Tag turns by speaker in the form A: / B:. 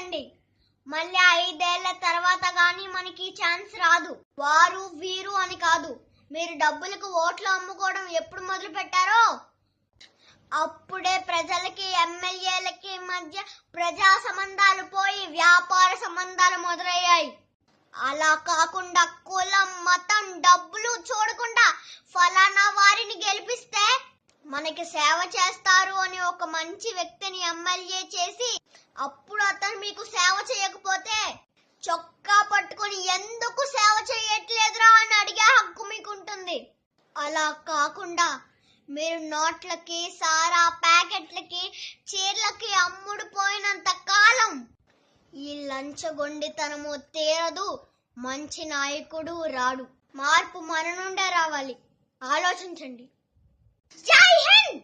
A: ఆలోచించండి. మళ్ళీ 5 ఏళ్ల తర్వాత గానీ మనకి ఛాన్స్ రాదు. వారు వీరు అని కాదు, మీరు డబ్బులకు ఓట్లు అమ్ముకోవడం ఎప్పుడు మొదలు పెట్టారో అప్పుడే ప్రజలకి ఎమ్మెల్యేలకి మధ్య ప్రజా సంబంధాలు పోయి వ్యాపార సంబంధాలు మొదలయ్యాయి. అలా కాకుండా కులం, మతం, డబ్బులు చూడకుండా ఫలానా వారిని గెలిపిస్తే మనకి సేవ చేస్తారు అని ఒక మంచి వ్యక్తిని ఎమ్మెల్యే చేసి అప్పుడు అతను మీకు సేవ చేయకపోతే చొక్కా పట్టుకొని ఎందుకు సేవ చేయట్లేదురా అని అడిగే హక్కు మీకుంటుంది. అలా కాకుండా మీరు నోట్లకి, సారా ప్యాకెట్లకి, చీరలకి అమ్ముడు పోయినంత కాలం ఈ లంచగొండితనము తీరదు, మంచి నాయకుడు రాడు. మార్పు మన నుండే రావాలి. ఆలోచించండి. జై హింద్.